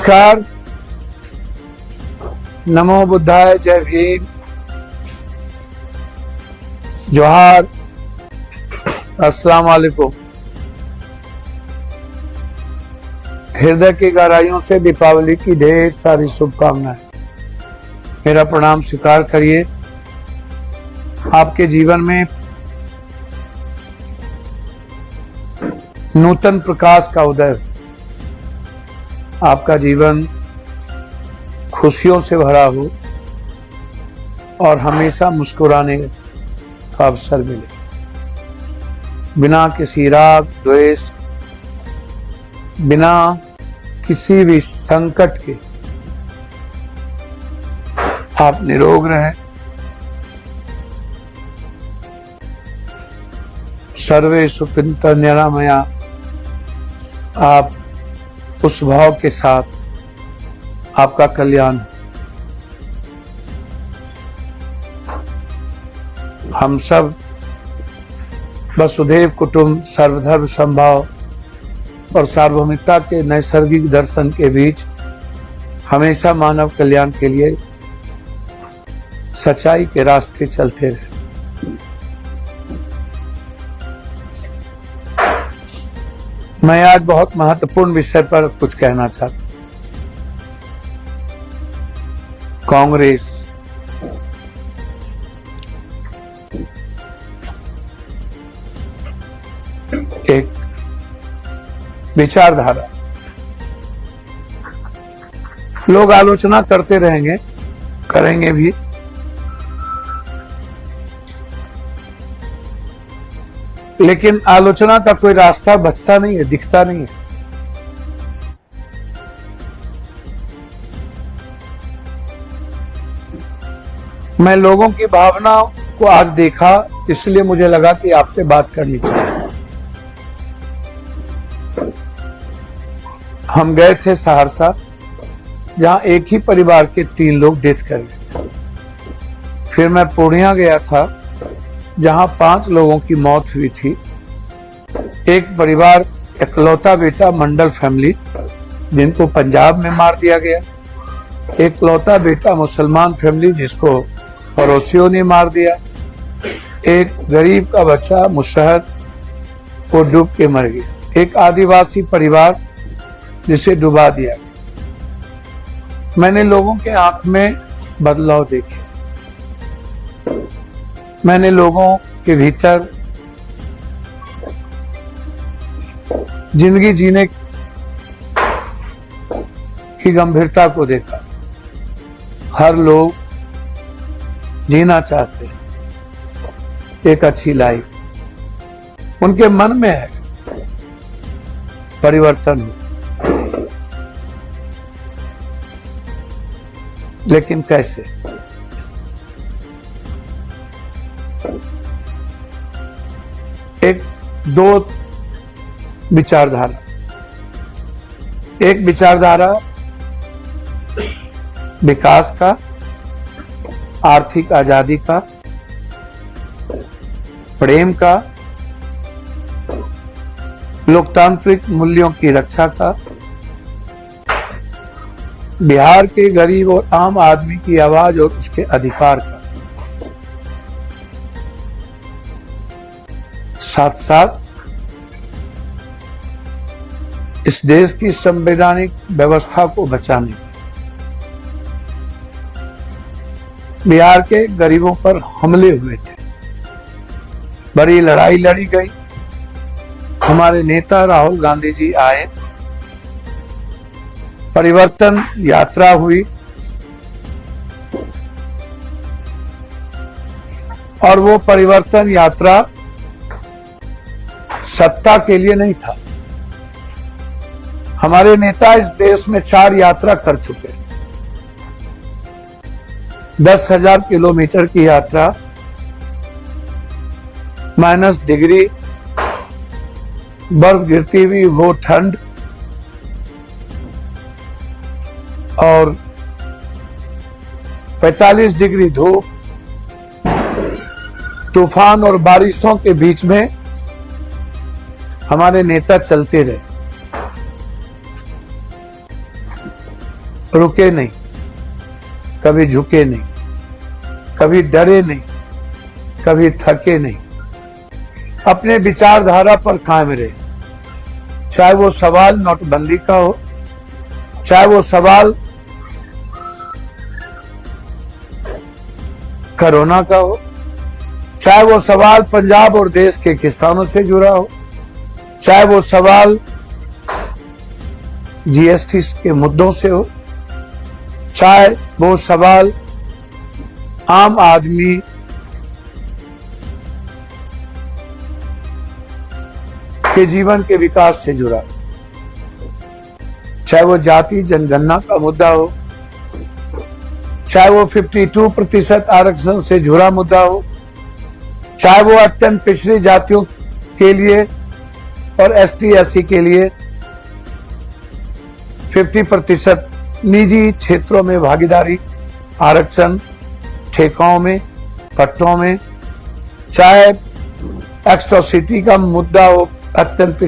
नमस्कार, नमो बुद्धाय, जय भीम, जोहार, अस्सलाम वालेकुम। हृदय की गहराइयों से दीपावली की ढेर सारी शुभकामनाएं। मेरा प्रणाम स्वीकार करिए। आपके जीवन में नूतन प्रकाश का उदय हो, आपका जीवन खुशियों से भरा हो और हमेशा मुस्कुराने का अवसर मिले, बिना किसी राग द्वेष, बिना किसी भी संकट के आप निरोग रहें। सर्वे सुखिनोः निरामया, आप उस भाव के साथ आपका कल्याण। हम सब वसुधैव कुटुंब सर्वधर्म समभाव और सार्वभौमिकता के नैसर्गिक दर्शन के बीच हमेशा मानव कल्याण के लिए सच्चाई के रास्ते चलते रहे। मैं आज बहुत महत्वपूर्ण विषय पर कुछ कहना चाहता हूं। कांग्रेस एक विचारधारा, लोग आलोचना करते रहेंगे, करेंगे भी, लेकिन आलोचना का कोई रास्ता बचता नहीं है, दिखता नहीं है। मैं लोगों की भावनाओं को आज देखा, इसलिए मुझे लगा कि आपसे बात करनी चाहिए। हम गए थे सहरसा, जहां एक ही परिवार के 3 लोग डेथ कर गए। फिर मैं पूर्णिया गया था, जहां 5 लोगों की मौत हुई थी। एक परिवार इकलौता बेटा मंडल फैमिली, जिनको पंजाब में मार दिया गया। एक लौता बेटा मुसलमान फैमिली, जिसको पड़ोसियों ने मार दिया। एक गरीब का बच्चा मुशहर को डूब के मर गया। एक आदिवासी परिवार जिसे डुबा दिया गया। मैंने लोगों के आंख में बदलाव देखे, मैंने लोगों के भीतर जिंदगी जीने की गंभीरता को देखा। हर लोग जीना चाहते हैं एक अच्छी लाइफ, उनके मन में है परिवर्तन हो, लेकिन कैसे? दो विचारधारा, एक विचारधारा विकास का, आर्थिक आजादी का, प्रेम का, लोकतांत्रिक मूल्यों की रक्षा का, बिहार के गरीब और आम आदमी की आवाज और उसके अधिकार का, साथ साथ इस देश की संवैधानिक व्यवस्था को बचाने। बिहार के गरीबों पर हमले हुए थे, बड़ी लड़ाई लड़ी गई। हमारे नेता राहुल गांधी जी आए, परिवर्तन यात्रा हुई, और वो परिवर्तन यात्रा सत्ता के लिए नहीं था। हमारे नेता इस देश में 4 यात्रा कर चुके। 10,000 किलोमीटर की यात्रा, -, डिग्री, बर्फ गिरती हुई वो ठंड, और 45 डिग्री धूप, तूफान और बारिशों के बीच में हमारे नेता चलते रहे। रुके नहीं, कभी झुके नहीं, कभी डरे नहीं, कभी थके नहीं, अपने विचारधारा पर कायम रहे। चाहे वो सवाल नोटबंदी का हो, चाहे वो सवाल कोरोना का हो, चाहे वो सवाल पंजाब और देश के किसानों से जुड़ा हो, चाहे वो सवाल जीएसटी के मुद्दों से हो, चाहे वो सवाल आम आदमी के जीवन के विकास से जुड़ा, चाहे वो जाति जनगणना का मुद्दा हो, चाहे वो 52% आरक्षण से जुड़ा मुद्दा हो, चाहे वो अत्यंत पिछड़ी जातियों के लिए और एसटी एससी के लिए 50% निजी क्षेत्रों में भागीदारी, आरक्षण, ठेकों में, पट्टों में, चाहे एक्सट्रोसिटी का मुद्दा हो, अत्यंत